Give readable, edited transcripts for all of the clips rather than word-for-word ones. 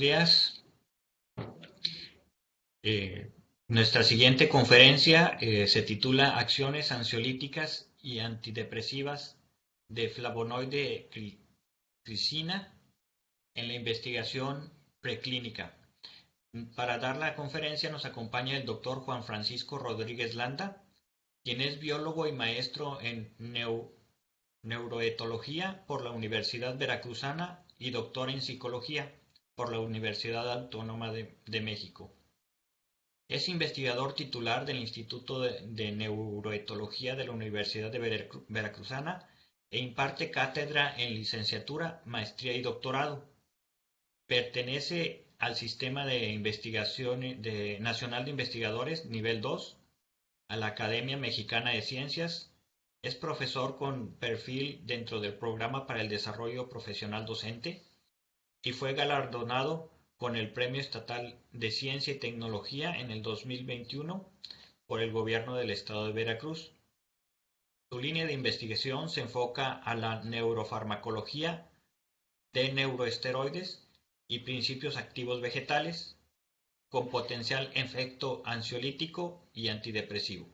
días. Nuestra siguiente conferencia se titula Acciones ansiolíticas y antidepresivas de flavonoide glicina en la investigación preclínica. Para dar la conferencia nos acompaña el doctor Juan Francisco Rodríguez Landa, quien es biólogo y maestro en neuroetología por la Universidad Veracruzana y doctor en psicología por la Universidad Autónoma de México. Es investigador titular del Instituto de Neuroetología de la Universidad de Veracruzana e imparte cátedra en licenciatura, maestría y doctorado. Pertenece al Sistema de Investigación Nacional de Investigadores Nivel 2, a la Academia Mexicana de Ciencias. Es profesor con perfil dentro del Programa para el Desarrollo Profesional Docente y fue galardonado con el Premio Estatal de Ciencia y Tecnología en el 2021 por el Gobierno del Estado de Veracruz. Su línea de investigación se enfoca a la neurofarmacología de neuroesteroides y principios activos vegetales con potencial efecto ansiolítico y antidepresivo.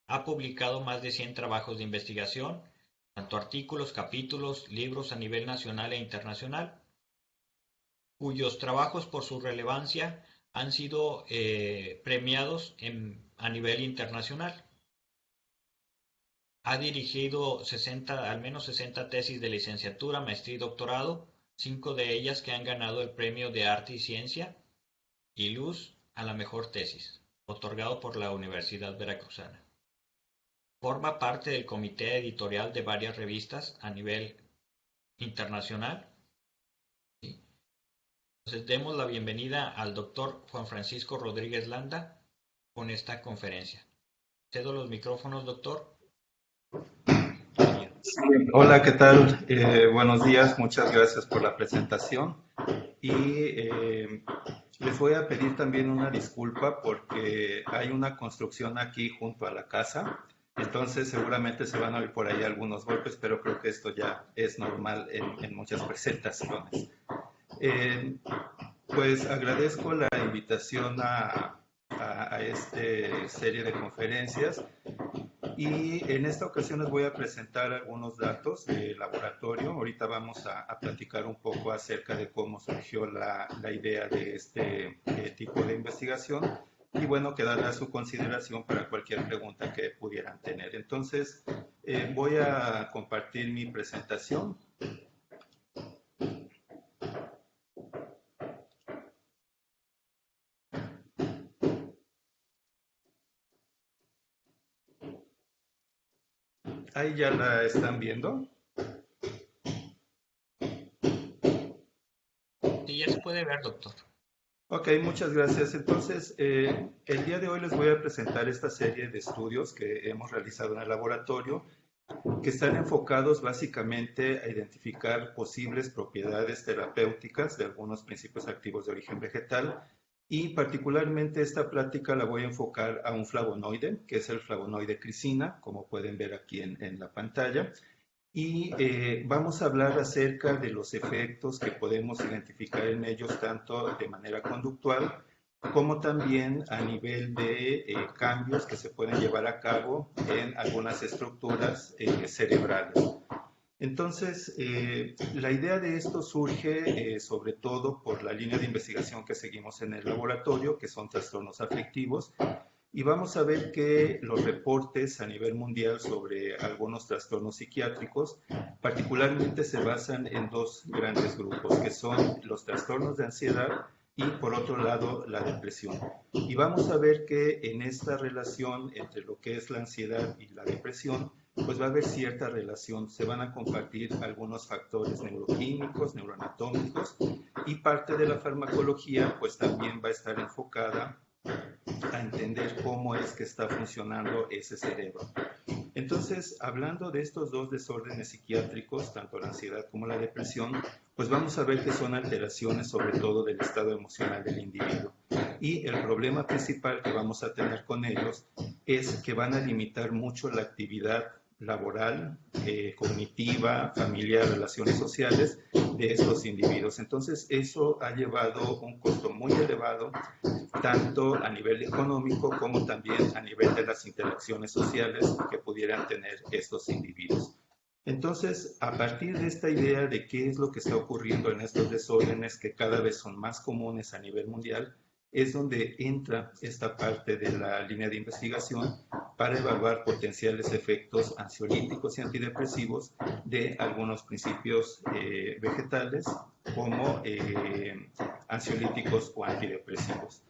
Ha publicado más de 100 trabajos de investigación, tanto artículos, capítulos, libros a nivel nacional e internacional, cuyos trabajos por su relevancia han sido premiados a nivel internacional. Ha dirigido al menos 60 tesis de licenciatura, maestría y doctorado, 5 de ellas que han ganado el Premio de Arte y Ciencia y Luz a la mejor tesis, otorgado por la Universidad Veracruzana. Forma parte del comité editorial de varias revistas a nivel internacional. ¿Sí? Entonces, demos la bienvenida al doctor Juan Francisco Rodríguez Landa con esta conferencia. Cedo los micrófonos, doctor. Sí, hola, ¿qué tal? Buenos días, muchas gracias por la presentación. Y les voy a pedir también una disculpa porque hay una construcción aquí junto a la casa. Entonces seguramente se van a oír por ahí algunos golpes, pero creo que esto ya es normal en muchas presentaciones. Pues agradezco la invitación a esta serie de conferencias y en esta ocasión les voy a presentar algunos datos de laboratorio. Ahorita vamos a platicar un poco acerca de cómo surgió la idea de este tipo de investigación y bueno, quedará a su consideración para cualquier pregunta que pudieran tener. Entonces, voy a compartir mi presentación. Ahí ya la están viendo. Sí, ya se puede ver, doctor. Ok, muchas gracias. Entonces, el día de hoy les voy a presentar esta serie de estudios que hemos realizado en el laboratorio, que están enfocados básicamente a identificar posibles propiedades terapéuticas de algunos principios activos de origen vegetal, y particularmente esta plática la voy a enfocar a un flavonoide, que es el flavonoide glicina, como pueden ver aquí en la pantalla. Y vamos a hablar acerca de los efectos que podemos identificar en ellos, tanto de manera conductual como también a nivel de cambios que se pueden llevar a cabo en algunas estructuras cerebrales. Entonces, la idea de esto surge sobre todo por la línea de investigación que seguimos en el laboratorio, que son trastornos afectivos, y vamos a ver que los reportes a nivel mundial sobre algunos trastornos psiquiátricos particularmente se basan en dos grandes grupos, que son los trastornos de ansiedad y por otro lado la depresión. Y vamos a ver que en esta relación entre lo que es la ansiedad y la depresión, pues va a haber cierta relación, se van a compartir algunos factores neuroquímicos, neuroanatómicos, y parte de la farmacología pues también va a estar enfocada a entender cómo es que está funcionando ese cerebro. Entonces, hablando de estos dos desórdenes psiquiátricos, tanto la ansiedad como la depresión, pues vamos a ver que son alteraciones sobre todo del estado emocional del individuo. Y el problema principal que vamos a tener con ellos es que van a limitar mucho la actividad laboral, cognitiva, familiar, relaciones sociales de estos individuos. Entonces, eso ha llevado un costo muy elevado, tanto a nivel económico como también a nivel de las interacciones sociales que pudieran tener estos individuos. Entonces, a partir de esta idea de qué es lo que está ocurriendo en estos desórdenes que cada vez son más comunes a nivel mundial, es donde entra esta parte de la línea de investigación para evaluar potenciales efectos ansiolíticos y antidepresivos de algunos principios vegetales como ansiolíticos o antidepresivos.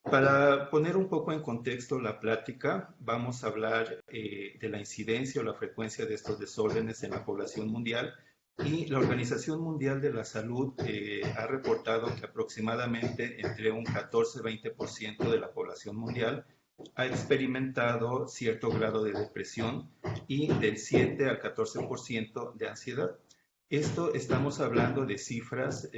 Para poner un poco en contexto la plática, vamos a hablar de la incidencia o la frecuencia de estos desórdenes en la población mundial, y la Organización Mundial de la Salud ha reportado que aproximadamente entre un 14-20% de la población mundial ha experimentado cierto grado de depresión y del 7 al 14% de ansiedad. Esto estamos hablando de cifras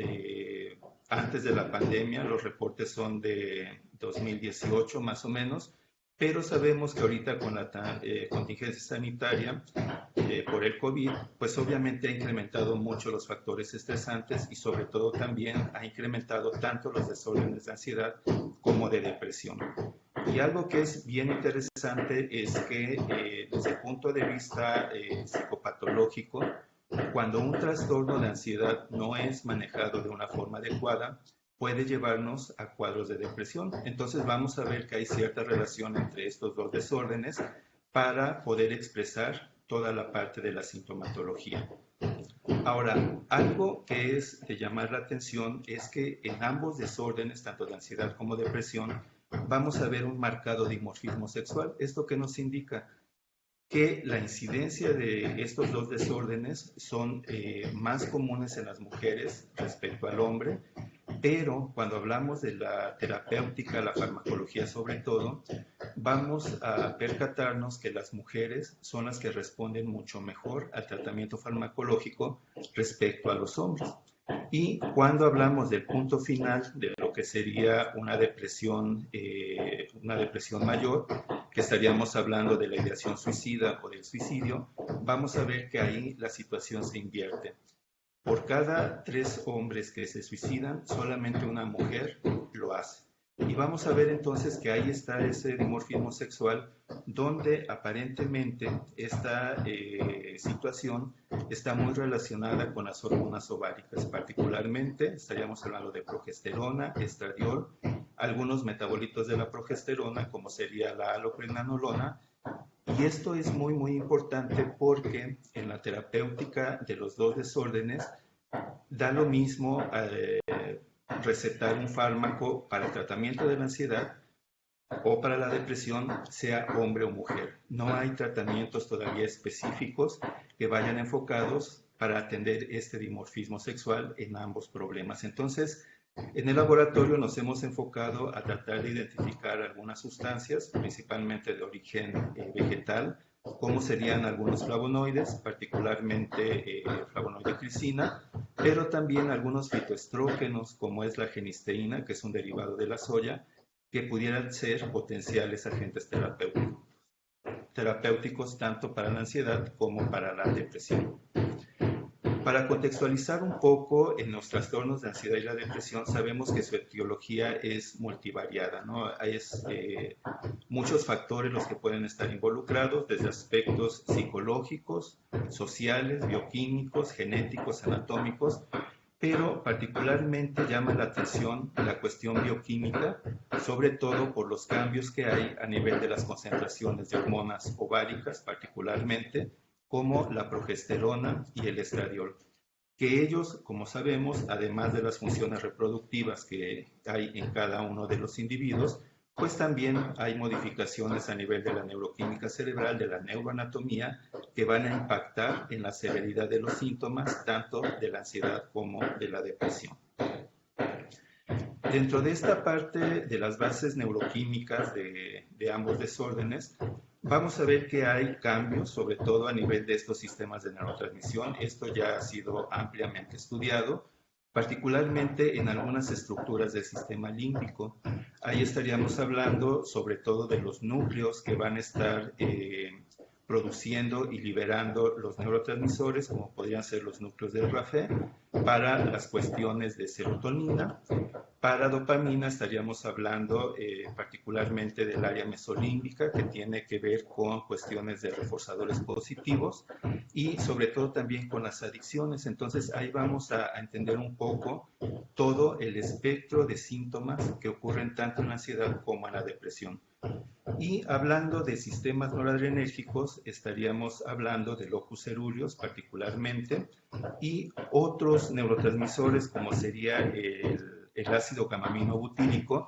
antes de la pandemia, los reportes son de 2018 más o menos, pero sabemos que ahorita con la contingencia sanitaria por el COVID, pues obviamente ha incrementado mucho los factores estresantes y sobre todo también ha incrementado tanto los desórdenes de ansiedad como de depresión. Y algo que es bien interesante es que desde el punto de vista psicopatológico, cuando un trastorno de ansiedad no es manejado de una forma adecuada, puede llevarnos a cuadros de depresión. Entonces vamos a ver que hay cierta relación entre estos dos desórdenes para poder expresar toda la parte de la sintomatología. Ahora, algo que es de llamar la atención es que en ambos desórdenes, tanto de ansiedad como depresión, vamos a ver un marcado dimorfismo sexual. ¿Esto qué nos indica? Que la incidencia de estos dos desórdenes son más comunes en las mujeres respecto al hombre, pero cuando hablamos de la terapéutica, la farmacología sobre todo, vamos a percatarnos que las mujeres son las que responden mucho mejor al tratamiento farmacológico respecto a los hombres. Y cuando hablamos del punto final de lo que sería una depresión mayor, que estaríamos hablando de la ideación suicida o del suicidio, vamos a ver que ahí la situación se invierte. Por cada 3 hombres que se suicidan, solamente una mujer lo hace. Y vamos a ver entonces que ahí está ese dimorfismo sexual donde aparentemente esta situación está muy relacionada con las hormonas ováricas. Particularmente estaríamos hablando de progesterona, estradiol, algunos metabolitos de la progesterona como sería la alopregnanolona. Y esto es muy, muy importante porque en la terapéutica de los dos desórdenes da lo mismo recetar un fármaco para el tratamiento de la ansiedad o para la depresión, sea hombre o mujer. No hay tratamientos todavía específicos que vayan enfocados para atender este dimorfismo sexual en ambos problemas. Entonces, en el laboratorio nos hemos enfocado a tratar de identificar algunas sustancias, principalmente de origen vegetal, como serían algunos flavonoides, particularmente flavonoide glicina, pero también algunos fitoestrógenos, como es la genisteína, que es un derivado de la soya, que pudieran ser potenciales agentes terapéuticos tanto para la ansiedad como para la depresión. Para contextualizar un poco en los trastornos de ansiedad y la depresión, sabemos que su etiología es multivariada, ¿no? Hay muchos factores los que pueden estar involucrados, desde aspectos psicológicos, sociales, bioquímicos, genéticos, anatómicos, pero particularmente llama la atención la cuestión bioquímica, sobre todo por los cambios que hay a nivel de las concentraciones de hormonas ováricas, particularmente, como la progesterona y el estradiol, que ellos, como sabemos, además de las funciones reproductivas que hay en cada uno de los individuos, pues también hay modificaciones a nivel de la neuroquímica cerebral, de la neuroanatomía, que van a impactar en la severidad de los síntomas, tanto de la ansiedad como de la depresión. Dentro de esta parte de las bases neuroquímicas de ambos desórdenes, vamos a ver que hay cambios, sobre todo a nivel de estos sistemas de neurotransmisión. Esto ya ha sido ampliamente estudiado, particularmente en algunas estructuras del sistema límbico. Ahí estaríamos hablando sobre todo de los núcleos que van a estar produciendo y liberando los neurotransmisores, como podrían ser los núcleos del RAFE, para las cuestiones de serotonina. Para dopamina estaríamos hablando particularmente del área mesolímbica, que tiene que ver con cuestiones de reforzadores positivos y sobre todo también con las adicciones. Entonces ahí vamos a entender un poco todo el espectro de síntomas que ocurren tanto en la ansiedad como en la depresión. Y hablando de sistemas noradrenérgicos, estaríamos hablando del locus coeruleus particularmente y otros neurotransmisores como sería el ácido gamma-aminobutírico,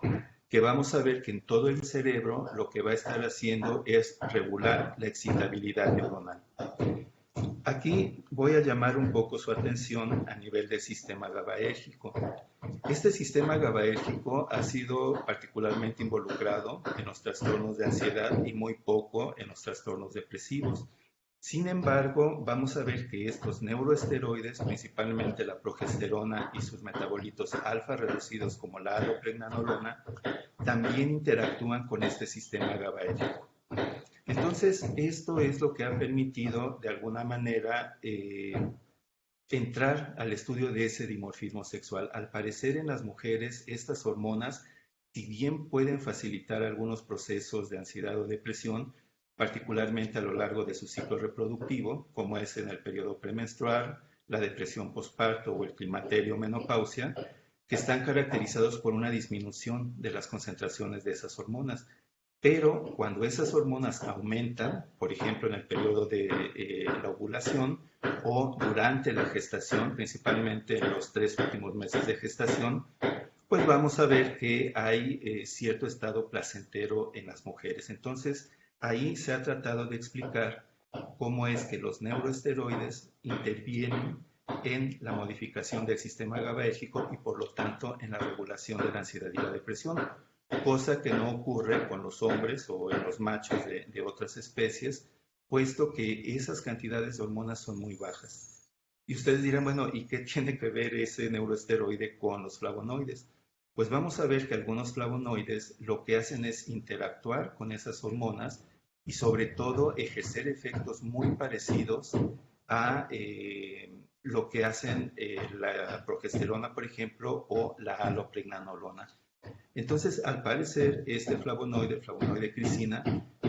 que vamos a ver que en todo el cerebro lo que va a estar haciendo es regular la excitabilidad neuronal. Aquí voy a llamar un poco su atención a nivel del sistema GABAérgico. Este sistema GABAérgico ha sido particularmente involucrado en los trastornos de ansiedad y muy poco en los trastornos depresivos. Sin embargo, vamos a ver que estos neuroesteroides, principalmente la progesterona y sus metabolitos alfa reducidos como la alopregnanolona, también interactúan con este sistema GABAérgico. Entonces, esto es lo que ha permitido, de alguna manera, entrar al estudio de ese dimorfismo sexual. Al parecer, en las mujeres, estas hormonas, si bien pueden facilitar algunos procesos de ansiedad o depresión, particularmente a lo largo de su ciclo reproductivo, como es en el periodo premenstrual, la depresión postparto o el climaterio o menopausia, que están caracterizados por una disminución de las concentraciones de esas hormonas. Pero cuando esas hormonas aumentan, por ejemplo en el periodo de la ovulación o durante la gestación, principalmente en los 3 últimos meses de gestación, pues vamos a ver que hay cierto estado placentero en las mujeres. Entonces, ahí se ha tratado de explicar cómo es que los neuroesteroides intervienen en la modificación del sistema GABAérgico y por lo tanto en la regulación de la ansiedad y la depresión, cosa que no ocurre con los hombres o en los machos de otras especies, puesto que esas cantidades de hormonas son muy bajas. Y ustedes dirán, bueno, ¿y qué tiene que ver ese neuroesteroide con los flavonoides? Pues vamos a ver que algunos flavonoides lo que hacen es interactuar con esas hormonas y sobre todo ejercer efectos muy parecidos a lo que hacen la progesterona, por ejemplo, o la alopregnanolona. Entonces, al parecer, este flavonoide crisina,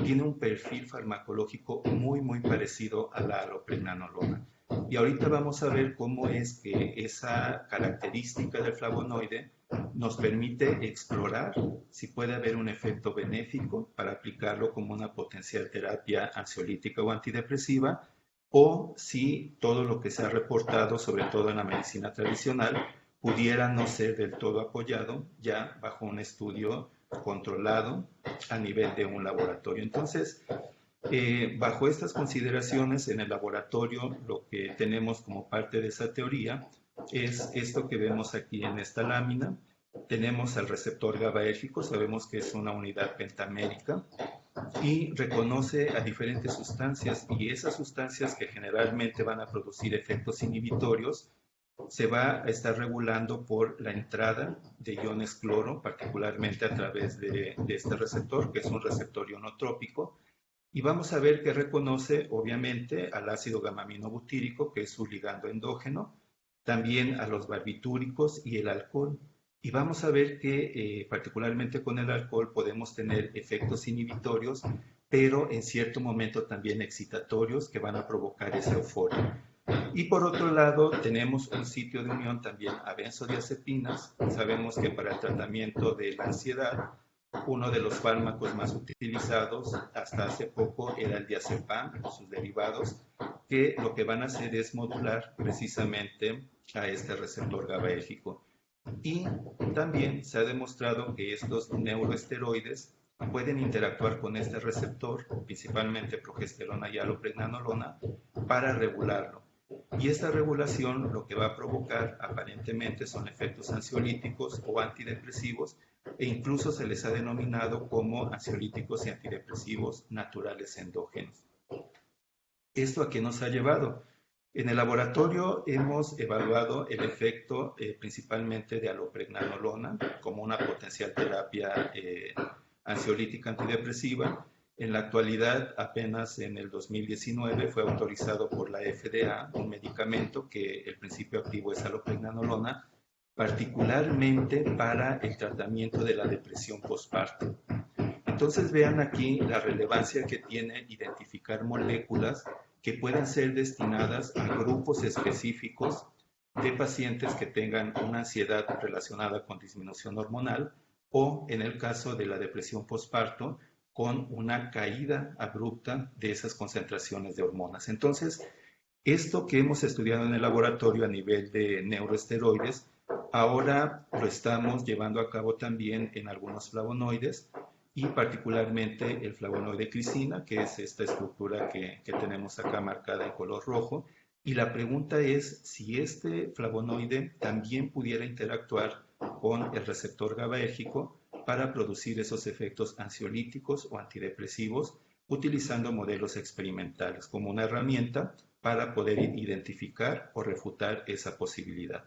tiene un perfil farmacológico muy parecido a la alopregnanolona. Y ahorita vamos a ver cómo es que esa característica del flavonoide nos permite explorar si puede haber un efecto benéfico para aplicarlo como una potencial terapia ansiolítica o antidepresiva, o si todo lo que se ha reportado, sobre todo en la medicina tradicional, pudiera no ser del todo apoyado ya bajo un estudio controlado a nivel de un laboratorio. Entonces, bajo estas consideraciones en el laboratorio, lo que tenemos como parte de esa teoría es esto que vemos aquí en esta lámina. Tenemos al receptor GABAérgico, sabemos que es una unidad pentamérica y reconoce a diferentes sustancias, y esas sustancias que generalmente van a producir efectos inhibitorios se va a estar regulando por la entrada de iones cloro, particularmente a través de este receptor, que es un receptor ionotrópico. Y vamos a ver que reconoce, obviamente, al ácido gamma-aminobutírico, que es su ligando endógeno, también a los barbitúricos y el alcohol. Y vamos a ver que, particularmente con el alcohol, podemos tener efectos inhibitorios, pero en cierto momento también excitatorios que van a provocar esa euforia. Y por otro lado, tenemos un sitio de unión también a benzodiazepinas. Sabemos que para el tratamiento de la ansiedad, uno de los fármacos más utilizados hasta hace poco era el diazepam y sus derivados, que lo que van a hacer es modular precisamente a este receptor GABAérgico. Y también se ha demostrado que estos neuroesteroides pueden interactuar con este receptor, principalmente progesterona y alopregnanolona, para regularlo. Y esta regulación lo que va a provocar aparentemente son efectos ansiolíticos o antidepresivos, e incluso se les ha denominado como ansiolíticos y antidepresivos naturales endógenos. ¿Esto a qué nos ha llevado? En el laboratorio hemos evaluado el efecto principalmente de alopregnanolona como una potencial terapia ansiolítica antidepresiva. En la actualidad, apenas en el 2019 fue autorizado por la FDA un medicamento que el principio activo es alopregnanolona, particularmente para el tratamiento de la depresión postparto. Entonces vean aquí la relevancia que tiene identificar moléculas que puedan ser destinadas a grupos específicos de pacientes que tengan una ansiedad relacionada con disminución hormonal o, en el caso de la depresión postparto, con una caída abrupta de esas concentraciones de hormonas. Entonces, esto que hemos estudiado en el laboratorio a nivel de neuroesteroides, ahora lo estamos llevando a cabo también en algunos flavonoides y particularmente el flavonoide crisina, que es esta estructura que tenemos acá marcada en color rojo. Y la pregunta es si este flavonoide también pudiera interactuar con el receptor GABAérgico para producir esos efectos ansiolíticos o antidepresivos, utilizando modelos experimentales como una herramienta para poder identificar o refutar esa posibilidad.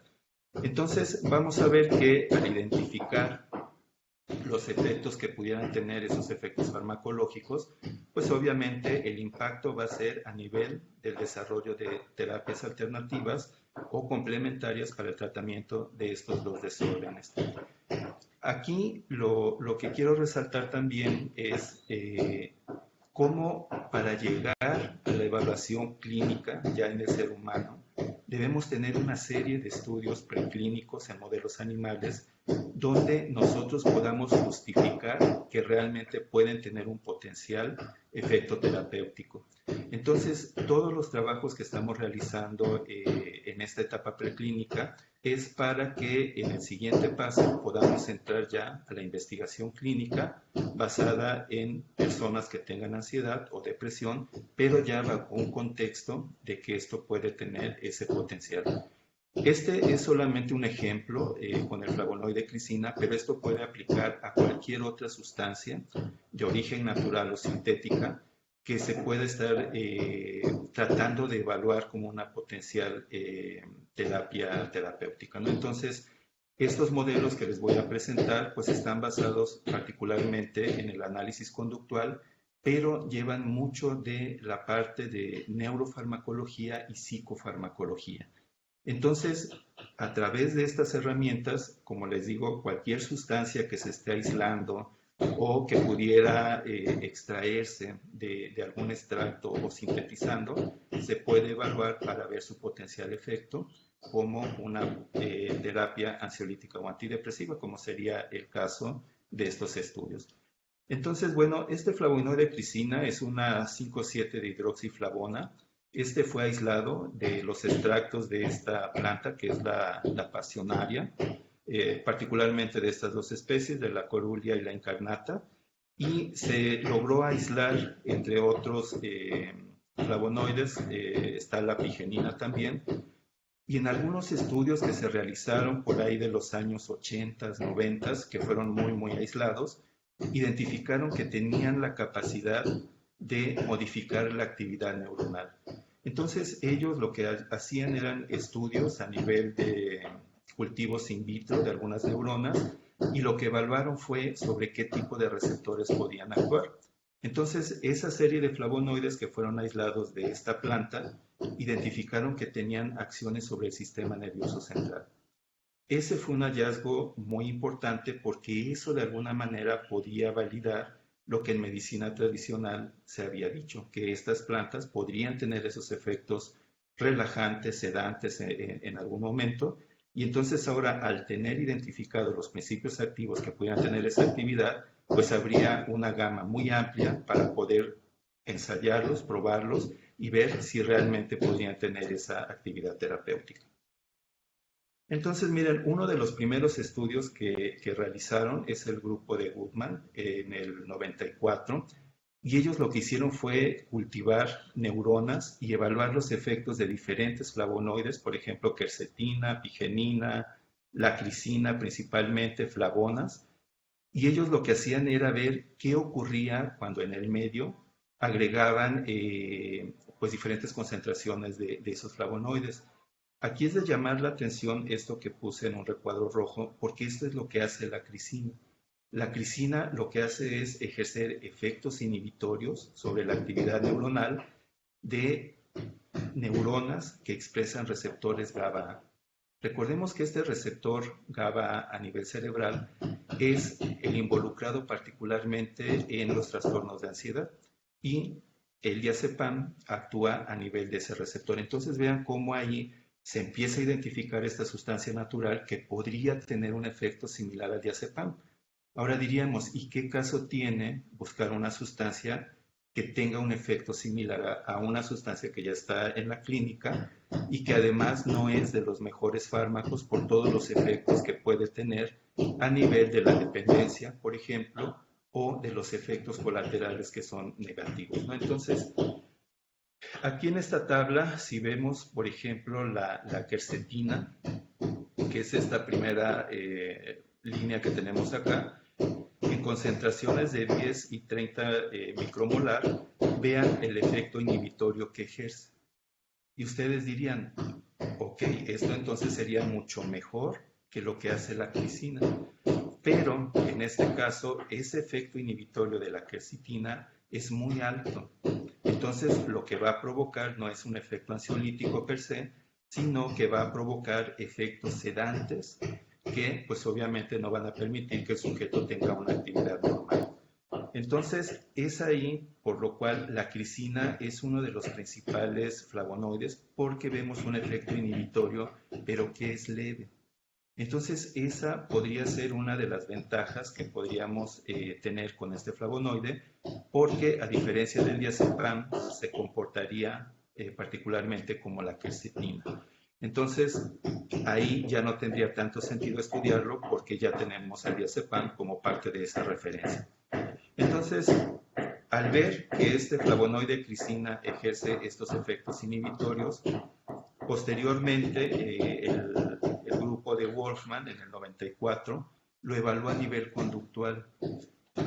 Entonces, vamos a ver que al identificar los efectos que pudieran tener esos efectos farmacológicos, pues obviamente el impacto va a ser a nivel del desarrollo de terapias alternativas o complementarias para el tratamiento de estos dos desórdenes. Aquí lo que quiero resaltar también es cómo para llegar a la evaluación clínica ya en el ser humano, debemos tener una serie de estudios preclínicos en modelos animales donde nosotros podamos justificar que realmente pueden tener un potencial efecto terapéutico. Entonces, todos los trabajos que estamos realizando en esta etapa preclínica es para que en el siguiente paso podamos entrar ya a la investigación clínica basada en personas que tengan ansiedad o depresión, pero ya bajo un contexto de que esto puede tener ese potencial. Este es solamente un ejemplo con el flavonoide crisina, pero esto puede aplicar a cualquier otra sustancia de origen natural o sintética que se puede estar tratando de evaluar como una potencial terapia terapéutica, ¿no? Entonces, estos modelos que les voy a presentar pues están basados particularmente en el análisis conductual, pero llevan mucho de la parte de neurofarmacología y psicofarmacología. Entonces, a través de estas herramientas, como les digo, cualquier sustancia que se esté aislando o que pudiera extraerse de algún extracto o sintetizando, se puede evaluar para ver su potencial efecto como una terapia ansiolítica o antidepresiva, como sería el caso de estos estudios. Entonces, bueno, este flavonoide crisina es una 5,7 de hidroxiflavona. Este fue aislado de los extractos de esta planta, que es la pasionaria, particularmente de estas dos especies, de la corulia y la incarnata, y se logró aislar, entre otros flavonoides, está la pigenina también, y en algunos estudios que se realizaron por ahí de los años 80, 90, que fueron muy aislados, identificaron que tenían la capacidad de modificar la actividad neuronal. Entonces ellos lo que hacían eran estudios a nivel de cultivos in vitro de algunas neuronas y lo que evaluaron fue sobre qué tipo de receptores podían actuar. Entonces esa serie de flavonoides que fueron aislados de esta planta identificaron que tenían acciones sobre el sistema nervioso central. Ese fue un hallazgo muy importante porque eso de alguna manera podía validar lo que en medicina tradicional se había dicho, que estas plantas podrían tener esos efectos relajantes, sedantes en algún momento, y entonces ahora al tener identificados los principios activos que pudieran tener esa actividad, pues habría una gama muy amplia para poder ensayarlos, probarlos y ver si realmente podrían tener esa actividad terapéutica. Entonces, miren, uno de los primeros estudios que realizaron es el grupo de Goodman en el 94, y ellos lo que hicieron fue cultivar neuronas y evaluar los efectos de diferentes flavonoides, por ejemplo, quercetina, pigenina, la crisina, principalmente flavonas, y ellos lo que hacían era ver qué ocurría cuando en el medio agregaban pues diferentes concentraciones de esos flavonoides. Aquí es de llamar la atención esto que puse en un recuadro rojo, porque esto es lo que hace la crisina. La crisina lo que hace es ejercer efectos inhibitorios sobre la actividad neuronal de neuronas que expresan receptores GABA. Recordemos que este receptor GABA a nivel cerebral es el involucrado particularmente en los trastornos de ansiedad y el diazepam actúa a nivel de ese receptor. Entonces vean cómo ahí se empieza a identificar esta sustancia natural que podría tener un efecto similar al diazepam. Ahora diríamos, ¿y qué caso tiene buscar una sustancia que tenga un efecto similar a una sustancia que ya está en la clínica y que además no es de los mejores fármacos por todos los efectos que puede tener a nivel de la dependencia, por ejemplo, o de los efectos colaterales que son negativos, ¿no? Entonces, aquí en esta tabla, si vemos, por ejemplo, la quercetina, que es esta primera línea que tenemos acá, en concentraciones de 10 y 30 micromolar, vean el efecto inhibitorio que ejerce. Y ustedes dirían, ok, esto entonces sería mucho mejor que lo que hace la crisina. Pero en este caso, ese efecto inhibitorio de la quercetina es muy alto. Entonces, lo que va a provocar no es un efecto ansiolítico per se, sino que va a provocar efectos sedantes que, pues obviamente, no van a permitir que el sujeto tenga una actividad normal. Entonces, es ahí por lo cual la crisina es uno de los principales flavonoides, porque vemos un efecto inhibitorio, pero que es leve. Entonces, esa podría ser una de las ventajas que podríamos tener con este flavonoide, porque a diferencia del diazepam, se comportaría particularmente como la quercetina. Entonces, ahí ya no tendría tanto sentido estudiarlo porque ya tenemos al diazepam como parte de esa referencia. Entonces, al ver que este flavonoide crisina ejerce estos efectos inhibitorios, posteriormente el grupo de Wolfman en el 94 lo evaluó a nivel conductual.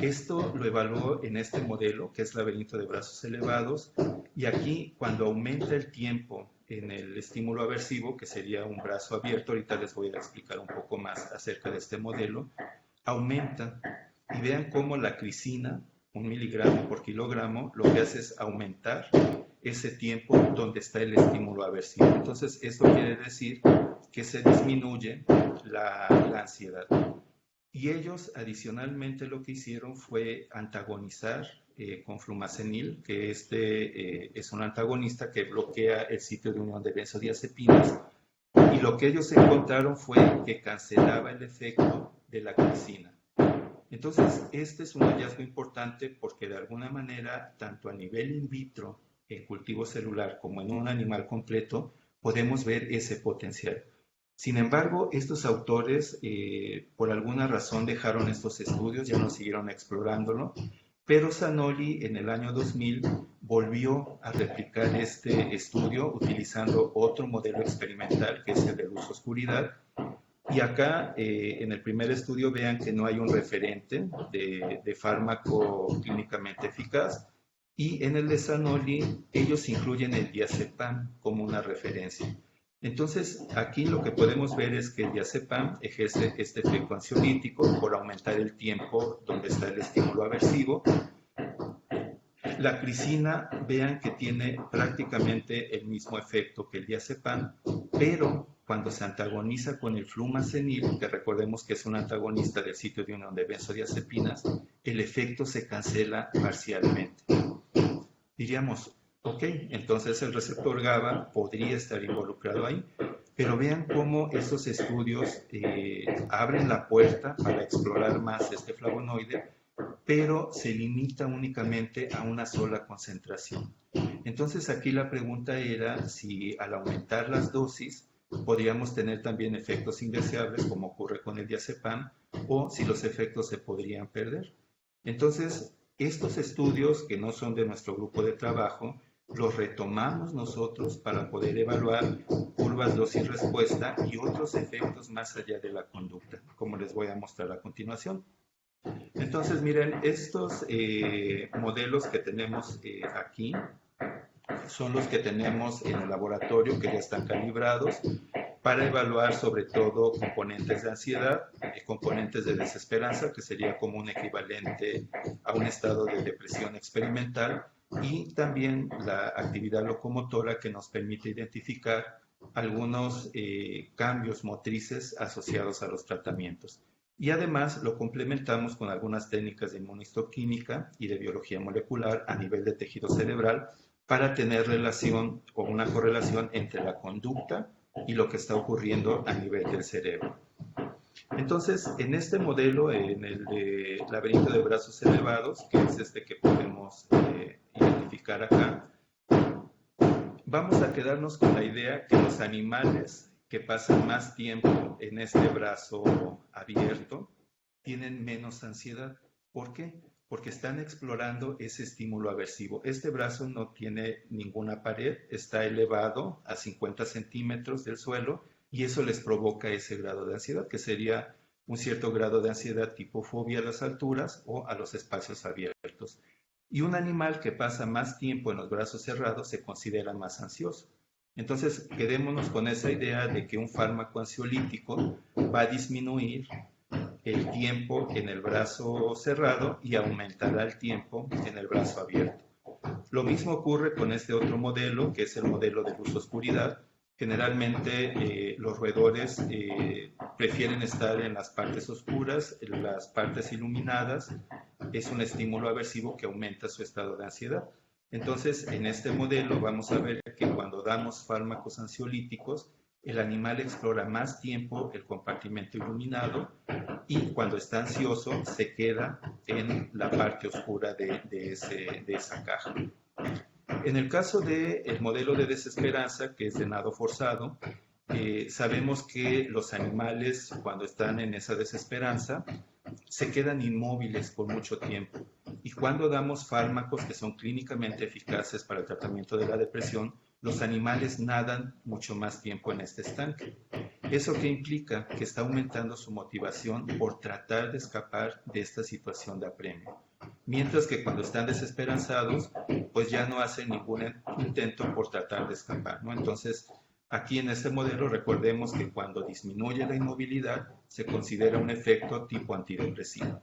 Esto lo evaluó en este modelo que es laberinto de brazos elevados, y aquí cuando aumenta el tiempo en el estímulo aversivo, que sería un brazo abierto, ahorita les voy a explicar un poco más acerca de este modelo, aumenta, y vean cómo la crisina, 1 miligramo por kilogramo, lo que hace es aumentar ese tiempo donde está el estímulo aversivo. Entonces, esto quiere decir que se disminuye la ansiedad. Y ellos adicionalmente lo que hicieron fue antagonizar con flumazenil, que es un antagonista que bloquea el sitio de unión de benzodiazepinas, y lo que ellos encontraron fue que cancelaba el efecto de la crisina. Entonces, este es un hallazgo importante porque de alguna manera, tanto a nivel in vitro, en cultivo celular, como en un animal completo, podemos ver ese potencial. Sin embargo, estos autores, por alguna razón, dejaron estos estudios, ya no siguieron explorándolo, pero Zanoli en el año 2000 volvió a replicar este estudio utilizando otro modelo experimental, que es el de luz-oscuridad. Y acá, en el primer estudio, vean que no hay un referente de fármaco clínicamente eficaz, y en el de Zanoli, ellos incluyen el diazepam como una referencia. Entonces, aquí lo que podemos ver es que el diazepam ejerce este efecto ansiolítico por aumentar el tiempo donde está el estímulo aversivo. La crisina, vean que tiene prácticamente el mismo efecto que el diazepam, pero cuando se antagoniza con el flumazenil, que recordemos que es un antagonista del sitio de unión de benzodiazepinas, el efecto se cancela parcialmente. Diríamos, ok, entonces el receptor GABA podría estar involucrado ahí, pero vean cómo estos estudios abren la puerta para explorar más este flavonoide, pero se limita únicamente a una sola concentración. Entonces aquí la pregunta era si al aumentar las dosis podríamos tener también efectos indeseables como ocurre con el diazepam, o si los efectos se podrían perder. Entonces, estos estudios que no son de nuestro grupo de trabajo, los retomamos nosotros para poder evaluar curvas dosis-respuesta y otros efectos más allá de la conducta, como les voy a mostrar a continuación. Entonces, miren, estos modelos que tenemos aquí son los que tenemos en el laboratorio, que ya están calibrados para evaluar sobre todo componentes de ansiedad, componentes de desesperanza, que sería como un equivalente a un estado de depresión experimental, y también la actividad locomotora, que nos permite identificar algunos cambios motrices asociados a los tratamientos. Y además lo complementamos con algunas técnicas de inmunistoquímica y de biología molecular a nivel de tejido cerebral para tener relación o una correlación entre la conducta y lo que está ocurriendo a nivel del cerebro. Entonces, en este modelo, en el de laberinto de brazos elevados, que es este que podemos identificar acá, vamos a quedarnos con la idea que los animales que pasan más tiempo en este brazo abierto tienen menos ansiedad. ¿Por qué? Porque están explorando ese estímulo aversivo. Este brazo no tiene ninguna pared, está elevado a 50 centímetros del suelo y eso les provoca ese grado de ansiedad, que sería un cierto grado de ansiedad tipo fobia a las alturas o a los espacios abiertos. Y un animal que pasa más tiempo en los brazos cerrados se considera más ansioso. Entonces, quedémonos con esa idea de que un fármaco ansiolítico va a disminuir el tiempo en el brazo cerrado y aumentará el tiempo en el brazo abierto. Lo mismo ocurre con este otro modelo, que es el modelo de luz-oscuridad. Generalmente los roedores prefieren estar en las partes oscuras, en las partes iluminadas. Es un estímulo aversivo que aumenta su estado de ansiedad. Entonces, en este modelo vamos a ver que cuando damos fármacos ansiolíticos, el animal explora más tiempo el compartimento iluminado y cuando está ansioso se queda en la parte oscura de esa caja. En el caso del modelo de desesperanza, que es de nado forzado, sabemos que los animales cuando están en esa desesperanza se quedan inmóviles por mucho tiempo. Y cuando damos fármacos que son clínicamente eficaces para el tratamiento de la depresión, los animales nadan mucho más tiempo en este estanque. ¿Eso qué implica? Que está aumentando su motivación por tratar de escapar de esta situación de apremio. Mientras que cuando están desesperanzados, pues ya no hacen ningún intento por tratar de escapar, ¿no? Entonces, aquí en este modelo recordemos que cuando disminuye la inmovilidad se considera un efecto tipo antidepresivo.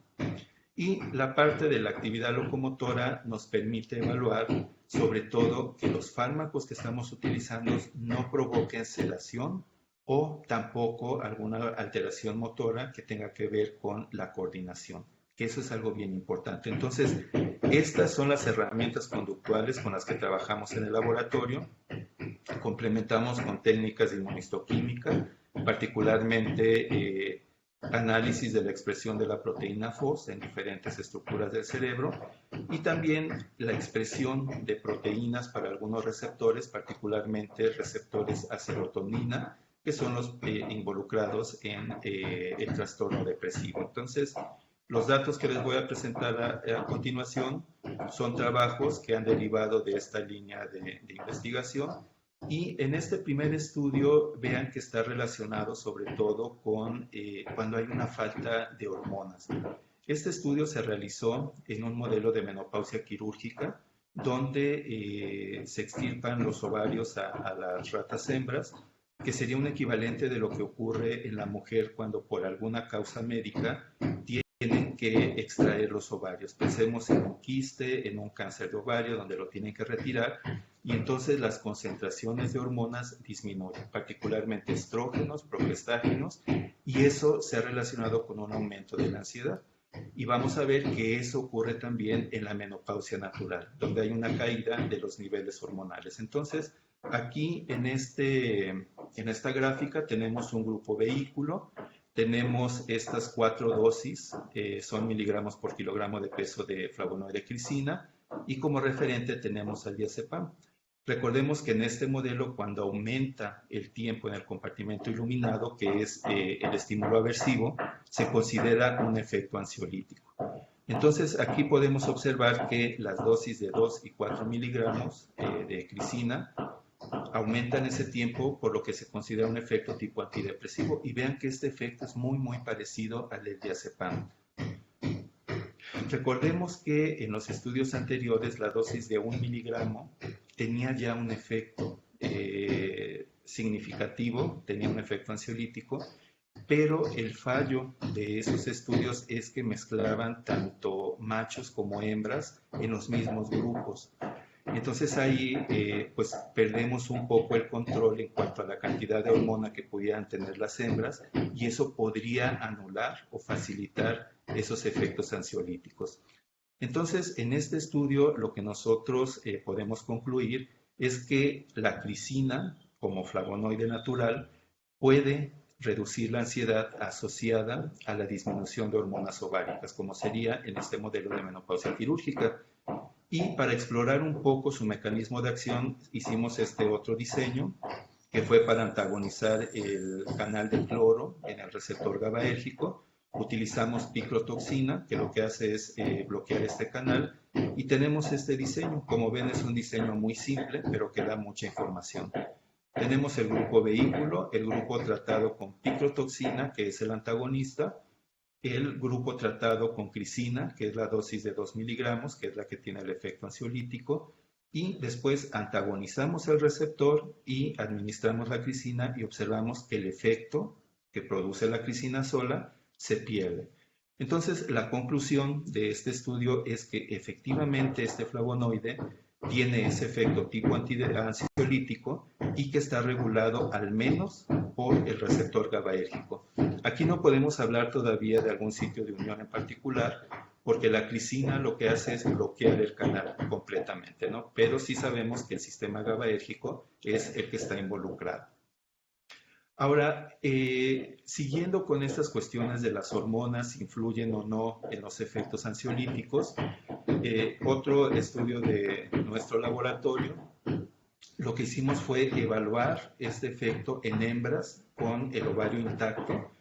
Y la parte de la actividad locomotora nos permite evaluar sobre todo que los fármacos que estamos utilizando no provoquen sedación o tampoco alguna alteración motora que tenga que ver con la coordinación, que eso es algo bien importante. Entonces, estas son las herramientas conductuales con las que trabajamos en el laboratorio. Complementamos con técnicas de inmunistoquímica, particularmente análisis de la expresión de la proteína FOS en diferentes estructuras del cerebro y también la expresión de proteínas para algunos receptores, particularmente receptores a serotonina, que son los involucrados en el trastorno depresivo. Entonces, los datos que les voy a presentar a continuación son trabajos que han derivado de esta línea de investigación. Y en este primer estudio, vean que está relacionado sobre todo con cuando hay una falta de hormonas. Este estudio se realizó en un modelo de menopausia quirúrgica, donde se extirpan los ovarios a las ratas hembras, que sería un equivalente de lo que ocurre en la mujer cuando por alguna causa médica tienen que extraer los ovarios. Pensemos en un quiste, en un cáncer de ovario, donde lo tienen que retirar, y entonces las concentraciones de hormonas disminuyen, particularmente estrógenos, progestágenos, y eso se ha relacionado con un aumento de la ansiedad. Y vamos a ver que eso ocurre también en la menopausia natural, donde hay una caída de los niveles hormonales. Entonces, aquí en esta gráfica tenemos un grupo vehículo, tenemos estas 4 dosis, son miligramos por kilogramo de peso de flavonoide crisina, y como referente tenemos al diazepam. Recordemos que en este modelo, cuando aumenta el tiempo en el compartimento iluminado, que es el estímulo aversivo, se considera un efecto ansiolítico. Entonces, aquí podemos observar que las dosis de 2 y 4 miligramos de crisina aumentan ese tiempo, por lo que se considera un efecto tipo antidepresivo. Y vean que este efecto es muy, muy parecido al del diazepam. Recordemos que en los estudios anteriores la dosis de 1 miligramo tenía ya un efecto significativo, tenía un efecto ansiolítico, pero el fallo de esos estudios es que mezclaban tanto machos como hembras en los mismos grupos. Entonces ahí pues perdemos un poco el control en cuanto a la cantidad de hormona que pudieran tener las hembras y eso podría anular o facilitar esos efectos ansiolíticos. Entonces, en este estudio lo que nosotros podemos concluir es que la crisina, como flavonoide natural, puede reducir la ansiedad asociada a la disminución de hormonas ováricas, como sería en este modelo de menopausia quirúrgica. Y para explorar un poco su mecanismo de acción, hicimos este otro diseño, que fue para antagonizar el canal del cloro en el receptor GABAérgico. Utilizamos picrotoxina, que lo que hace es bloquear este canal, y tenemos este diseño. Como ven, es un diseño muy simple, pero que da mucha información. Tenemos el grupo vehículo, el grupo tratado con picrotoxina, que es el antagonista, el grupo tratado con crisina, que es la dosis de 2 miligramos, que es la que tiene el efecto ansiolítico, y después antagonizamos el receptor y administramos la crisina y observamos que el efecto que produce la crisina sola se pierde. Entonces, la conclusión de este estudio es que efectivamente este flavonoide tiene ese efecto tipo ansiolítico y que está regulado al menos por el receptor GABAérgico. Aquí no podemos hablar todavía de algún sitio de unión en particular, porque la crisina lo que hace es bloquear el canal completamente, ¿no? Pero sí sabemos que el sistema GABAérgico es el que está involucrado. Ahora, siguiendo con estas cuestiones de las hormonas, si influyen o no en los efectos ansiolíticos, otro estudio de nuestro laboratorio, lo que hicimos fue evaluar este efecto en hembras con el ovario intacto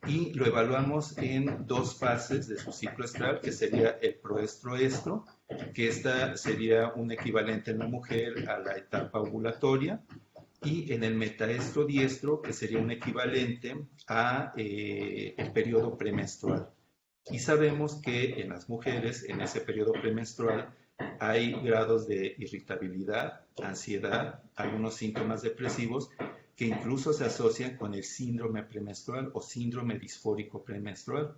y lo evaluamos en 2 fases de su ciclo estral, que sería el proestroestro, que esta sería un equivalente en la mujer a la etapa ovulatoria, y en el metaestrodiestro, que sería un equivalente a el periodo premenstrual. Y sabemos que en las mujeres, en ese periodo premenstrual, hay grados de irritabilidad, ansiedad, algunos síntomas depresivos que incluso se asocian con el síndrome premenstrual o síndrome disfórico premenstrual,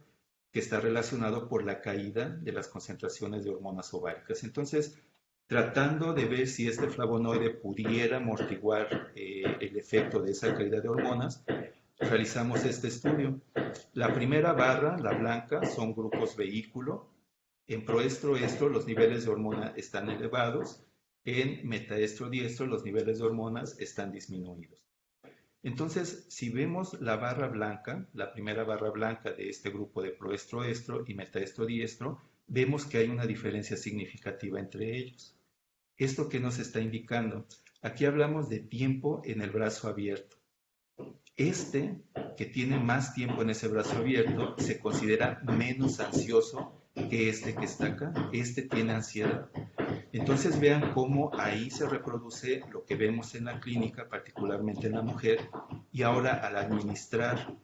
que está relacionado por la caída de las concentraciones de hormonas ováricas. Entonces, tratando de ver si este flavonoide pudiera amortiguar el efecto de esa caída de hormonas, realizamos este estudio. La primera barra, la blanca, son grupos vehículo. En proestroestro los niveles de hormona están elevados. En metaestrodiestro los niveles de hormonas están disminuidos. Entonces, si vemos la barra blanca, la primera barra blanca de este grupo de proestroestro y metaestrodiestro, vemos que hay una diferencia significativa entre ellos. ¿Esto qué nos está indicando? Aquí hablamos de tiempo en el brazo abierto. Este, que tiene más tiempo en ese brazo abierto, se considera menos ansioso que este que está acá. Este tiene ansiedad. Entonces vean cómo ahí se reproduce lo que vemos en la clínica, particularmente en la mujer, y ahora al administrar